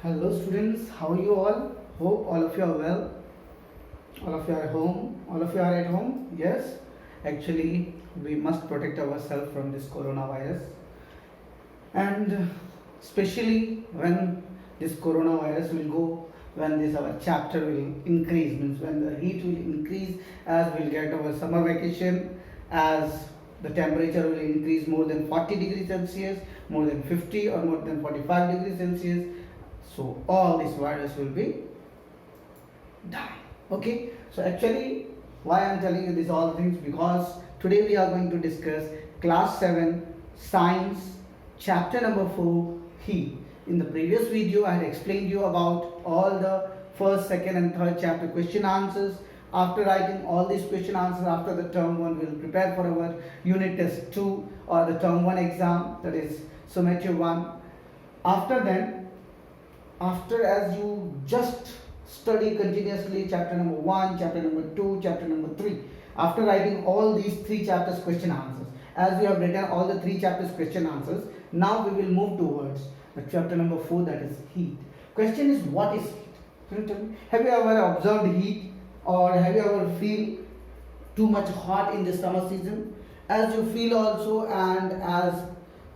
Hello students, how are you all? Hope all of you are well. All of you are at home. All of you are at home? Yes. Actually, we must protect ourselves from this coronavirus. And especially when this coronavirus will go, when this our chapter will increase, means when the heat will increase as we'll get our summer vacation, as the temperature will increase more than 40 degrees Celsius, more than 50 or more than 45 degrees Celsius. So all this virus will be die. Okay, so actually why I am telling you these all things, because today we are going to discuss class 7 science chapter number 4 heat. In the previous video I had explained you about all the first, second and third chapter question answers. After writing all these question answers, after the term 1 we will prepare for our unit test 2 or the term 1 exam, that is summative 1. After as you just study continuously chapter number 1, chapter number 2, chapter number 3, after writing all these 3 chapters question answers, as we have written all the 3 chapters question answers, now we will move towards the chapter number 4, that is heat. Question is, what is heat? Can you tell me? Have you ever observed heat, or have you ever feel too much hot in the summer season? As you feel also, and as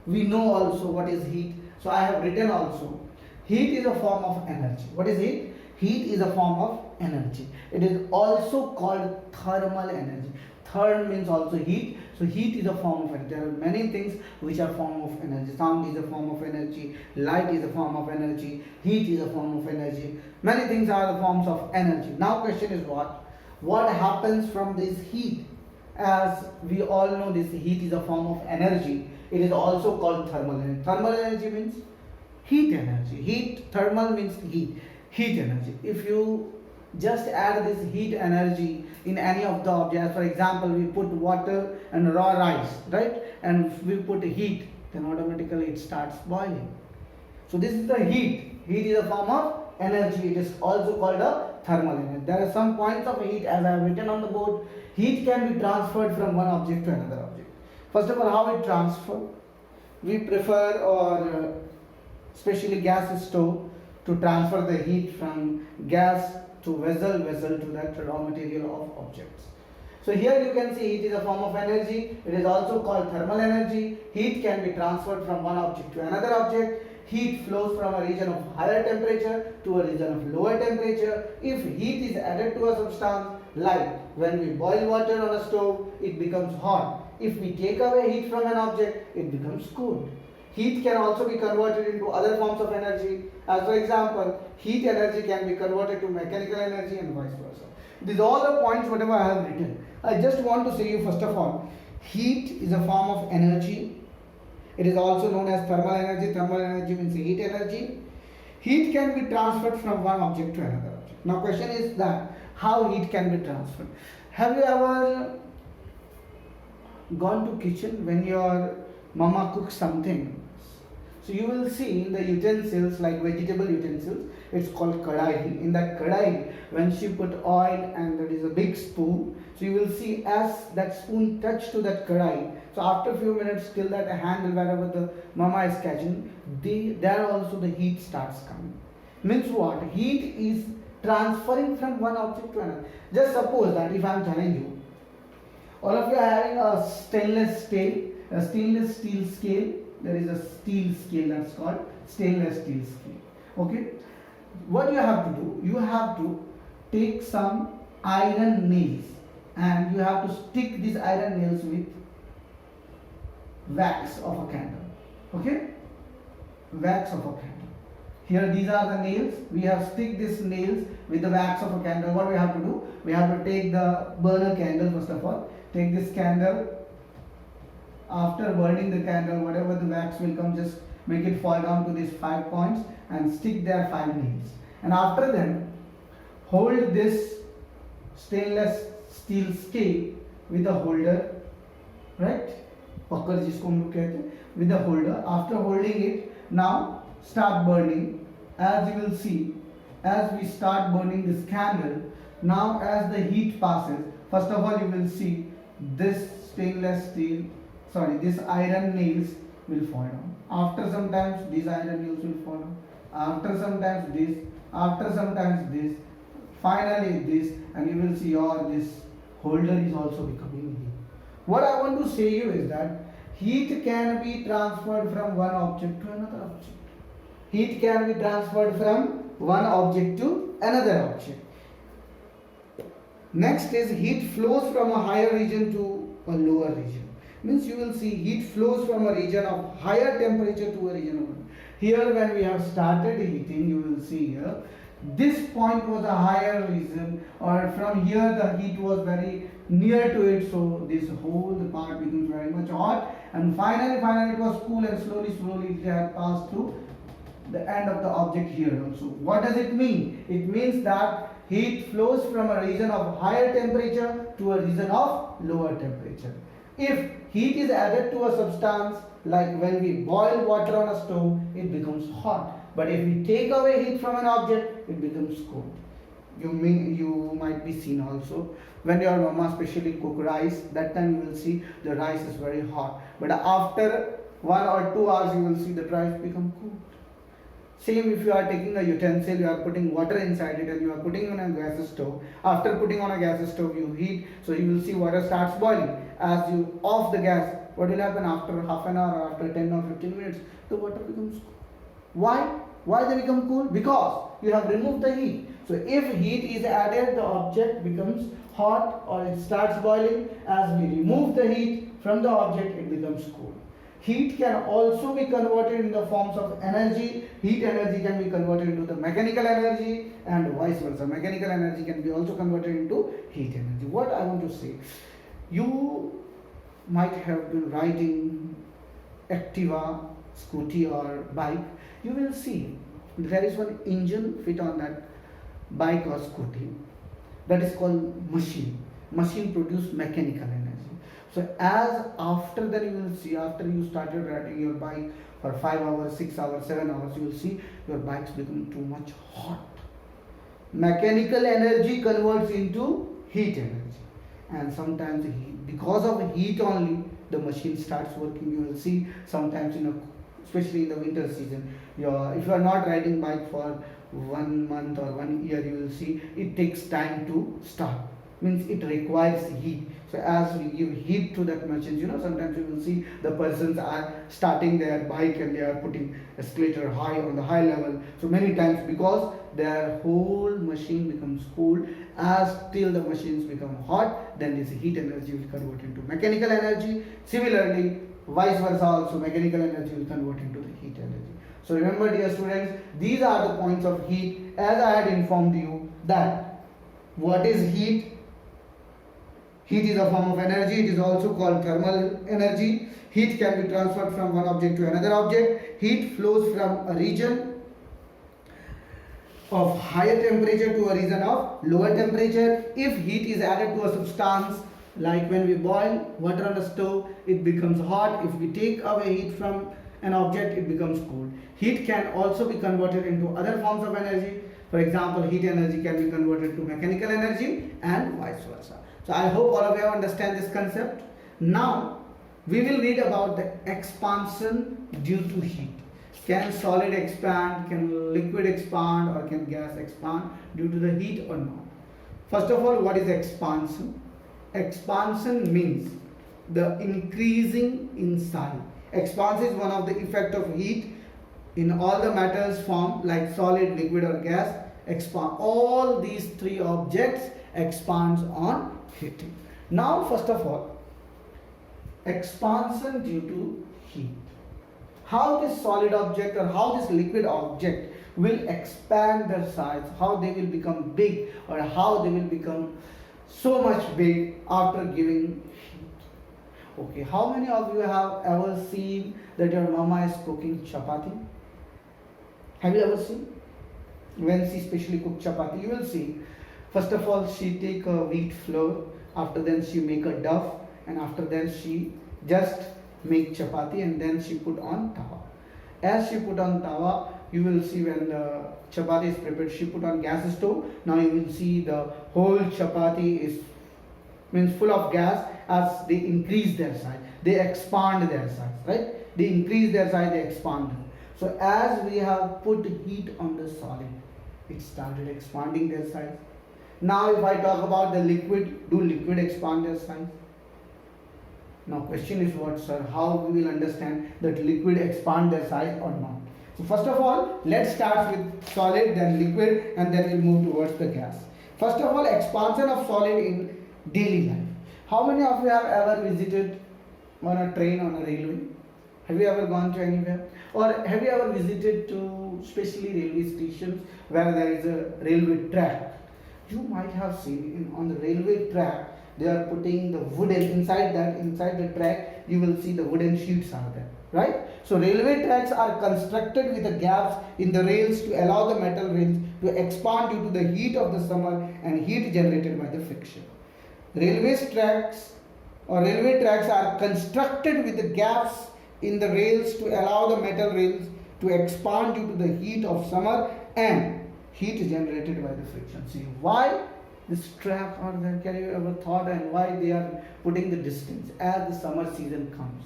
we know also what is heat, so I have written also, heat is a form of energy. What is heat? Heat is a form of energy. It is also called thermal energy. Therm means also heat. So heat is a form of energy. There are many things which are form of energy. Sound is a form of energy. Light is a form of energy. Heat is a form of energy. Many things are the forms of energy. Now question is what? What happens from this heat? As we all know, this heat is a form of energy. It is also called thermal energy. Thermal energy means heat energy. Thermal means heat energy. If you just add this heat energy in any of the objects, for example we put water and raw rice, right, and we put heat, then automatically it starts boiling. So this is the heat. Heat is a form of energy. It is also called a thermal energy. There are some points of heat as I have written on the board. Heat can be transferred from one object to another object. First of all, how it transfer? We prefer, or especially gas stove, to transfer the heat from gas to vessel to that raw material of objects. So here you can see heat is a form of energy. It is also called thermal energy. Heat can be transferred from one object to another object. Heat flows from a region of higher temperature to a region of lower temperature. If heat is added to a substance, like when we boil water on a stove, it becomes hot. If we take away heat from an object, it becomes cool. Heat can also be converted into other forms of energy. As for example, heat energy can be converted to mechanical energy and vice versa. These are all the points whatever I have written. I just want to say you first of all, heat is a form of energy. It is also known as thermal energy. Thermal energy means heat energy. Heat can be transferred from one object to another object. Now question is that how heat can be transferred. Have you ever gone to kitchen when your mama cooks something? So you will see in the utensils, like vegetable utensils, it's called kadai. In that kadai, when she put oil and there is a big spoon, so you will see as that spoon touch to that kadai, so after a few minutes till that handle wherever the mama is catching, there also the heat starts coming. Means what? Heat is transferring from one object to another. Just suppose that if I am telling you, all of you are having a stainless steel scale. There is a steel scale that's called stainless steel scale. Okay, what you have to do, you have to take some iron nails and you have to stick these iron nails with wax of a candle. Okay, wax of a candle. Here these are the nails. We have stick these nails with the wax of a candle. What we have to do, we have to take the burner candle. First of all, take this candle. After burning the candle, whatever the wax will come, just make it fall down to these 5 points and stick there 5 nails. And after then, hold this stainless steel scale with a holder, right? Pakkar jisko hum log kehte hain, with the holder. After holding it, now start burning. As you will see, as we start burning this candle, now as the heat passes, first of all you will see this iron nails will fall down. After some time these iron nails will fall down. after sometimes this, after sometimes this, finally this, and you will see your this holder is also becoming heat. What I want to say you is that heat can be transferred from one object to another object. Heat can be transferred from one object to another object. Next is heat flows from a higher region to a lower region. Means you will see heat flows from a region of higher temperature to a region of here when we have started heating, you will see here this point was a higher region, or from here the heat was very near to it, so this whole part becomes very much hot, and finally it was cool, and slowly it had passed through the end of the object here also. What does it mean? It means that heat flows from a region of higher temperature to a region of lower temperature. If heat is added to a substance, like when we boil water on a stove, it becomes hot. But if we take away heat from an object, it becomes cold. You might be seen also when your mama especially cook rice, that time you will see the rice is very hot. But after 1 or 2 hours, you will see the rice become cool. Same if you are taking a utensil, you are putting water inside it and you are putting on a gas stove. After putting on a gas stove, you heat, so you will see water starts boiling. As you off the gas, what will happen after half an hour or after 10 or 15 minutes? The water becomes cool. Why? Why they become cool? Because you have removed the heat. So if heat is added, the object becomes hot or it starts boiling. As we remove the heat from the object, it becomes cool. Heat can also be converted in the forms of energy. Heat energy can be converted into the mechanical energy and vice versa. Mechanical energy can be also converted into heat energy. What I want to say, you might have been riding Activa, scooty or bike. You will see there is one engine fit on that bike or scooty, that is called machine. Machine produce mechanical energy. So as after that you will see, after you started riding your bike for 5 hours, 6 hours, 7 hours, you will see your bikes become too much hot. Mechanical energy converts into heat energy, and sometimes because of heat only the machine starts working. You will see sometimes especially in the winter season, if you are not riding bike for 1 month or 1 year, you will see it takes time to start. Means it requires heat. So as we give heat to that machine, sometimes you will see the persons are starting their bike and they are putting escalator high on the high level. So many times because their whole machine becomes cool, as till the machines become hot, then this heat energy will convert into mechanical energy. Similarly, vice versa also, mechanical energy will convert into the heat energy. So remember, dear students, these are the points of heat. As I had informed you that what is heat? Heat is a form of energy. It is also called thermal energy. Heat can be transferred from one object to another object. Heat flows from a region of higher temperature to a region of lower temperature. If heat is added to a substance, like when we boil water on a stove, it becomes hot. If we take away heat from an object, it becomes cold. Heat can also be converted into other forms of energy. For example, heat energy can be converted to mechanical energy and vice versa. So I hope all of you understand this concept. Now we will read about the expansion due to heat. Can solid expand, can liquid expand, or can gas expand due to the heat or not? First of all, what is expansion? Expansion means the increasing in size. Expansion is one of the effect of heat in all the matters formed like solid, liquid or gas. Expand. All these three objects expands on heating. Now first of all, expansion due to heat. How this solid object or how this liquid object will expand their size, how they will become big or how they will become so much big after giving heat. Okay, how many of you have ever seen that your mama is cooking chapati? Have you ever seen? When she specially cook chapati, you will see, first of all she take a wheat flour, after then she make a dough, and after then she just make chapati and then she put on tawa. As she put on tawa, you will see when the chapati is prepared, she put on gas stove. Now you will see the whole chapati is means full of gas. As they increase their size, they expand their size, right? They increase their size, they expand. So as we have put heat on the solid, it started expanding their size. Now if I talk about the liquid, do liquid expand their size? Now question is what, sir, how we will understand that liquid expand their size or not? So first of all, let's start with solid, then liquid, and then we'll move towards the gas. First of all, expansion of solid in daily life. How many of you have ever visited on a train, on a railway? Have you ever gone to anywhere? Or have you ever visited to especially railway stations where there is a railway track? You might have seen on the railway track, they are putting the wooden inside the track, you will see the wooden sheets are there, right? So railway tracks are constructed with the gaps in the rails to allow the metal rails to expand due to the heat of the summer and heat generated by the friction. Railway tracks are constructed with the gaps in the rails to allow the metal rails to expand due to the heat of summer and heat generated by the friction. See why this track are there? Can you ever thought, and why they are putting the distance as the summer season comes?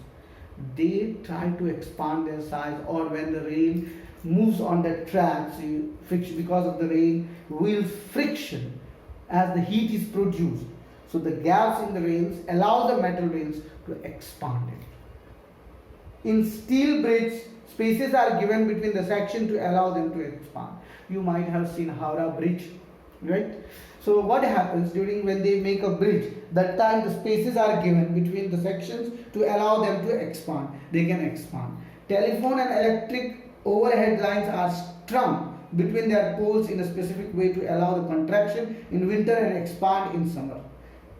They try to expand their size, or when the rain moves on the track, so friction, because of the rain wheel friction as the heat is produced. So the gaps in the rails allow the metal rails to expand it. In steel bridge, spaces are given between the section to allow them to expand. You might have seen Howrah Bridge, right? So what happens when they make a bridge? That time the spaces are given between the sections to allow them to expand. They can expand. Telephone and electric overhead lines are strung between their poles in a specific way to allow the contraction in winter and expand in summer.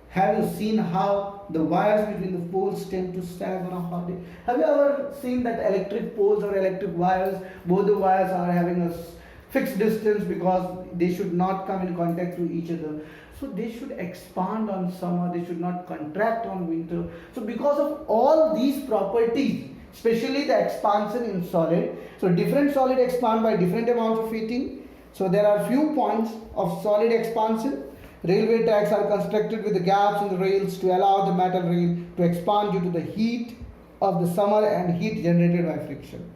Have you seen how the wires between the poles tend to sag on a hot day? Have you ever seen that electric poles or electric wires, both the wires are having a fixed distance because they should not come in contact to each other? So they should expand on summer, they should not contract on winter. So because of all these properties, especially the expansion in solid, so different solid expand by different amounts of heating. So there are few points of solid expansion. Railway tracks are constructed with the gaps in the rails to allow the metal rail to expand due to the heat of the summer and heat generated by friction.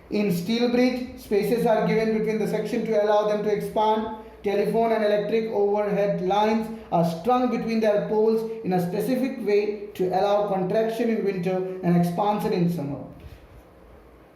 In steel bridge, spaces are given between the section to allow them to expand. Telephone and electric overhead lines are strung between their poles in a specific way to allow contraction in winter and expansion in summer.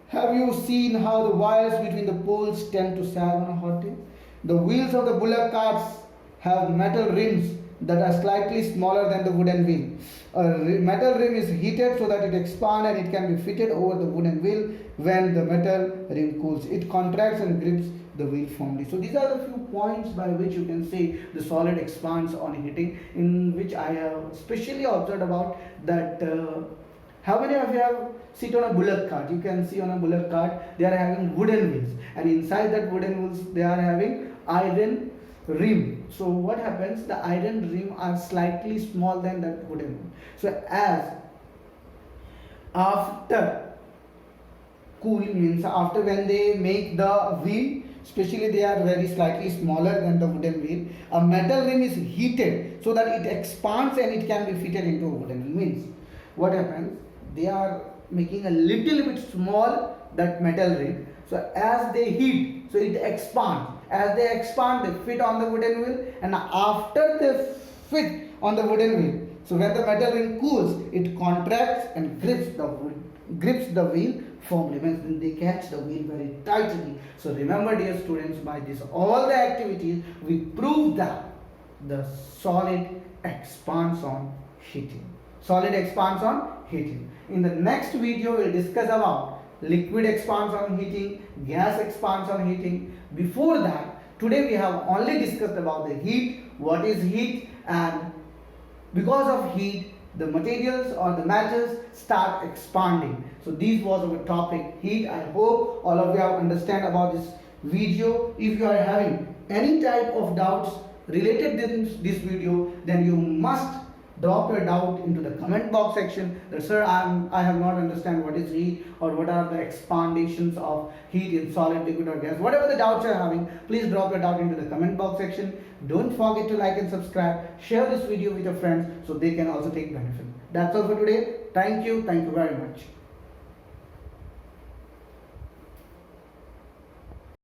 Have you seen how the wires between the poles tend to sag on a hot day? The wheels of the bullock carts have metal rims that are slightly smaller than the wooden wheel. A metal rim is heated so that it expands and it can be fitted over the wooden wheel. When the metal rim cools, it contracts and grips the wheel firmly. So these are the few points by which you can say the solid expands on heating, in which I have specially observed about that. How many of you have sit on a bullock cart? You can see on a bullock cart they are having wooden wheels, and inside that wooden wheels they are having iron rim. So what happens? The iron rim are slightly small than that wooden one. So as after cooling, means after when they make the wheel, especially they are very slightly smaller than the wooden wheel, a metal rim is heated so that it expands and it can be fitted into a wooden wheel. Means what happens? They are making a little bit small that metal rim. So as they heat, so it expands. As they expand, they fit on the wooden wheel, and after they fit on the wooden wheel, so when the metal ring cools, it contracts and grips the wheel firmly. Means they catch the wheel very tightly. So remember, dear students, by this all the activities we prove that the solid expands on heating. Solid expands on heating. In the next video, we will discuss about liquid expands on heating, gas expands on heating. Before that, today we have only discussed about the heat, what is heat, and because of heat, the materials or the matters start expanding. So this was our topic, heat. I hope all of you have understand about this video. If you are having any type of doubts related to this video, then you must drop your doubt into the comment box section that, sir, I have not understand what is heat, or what are the expandations of heat in solid, liquid or gas. Whatever the doubts you are having, please drop your doubt into the comment box section. Don't forget to like and subscribe. Share this video with your friends so they can also take benefit. That's all for today. Thank you very much.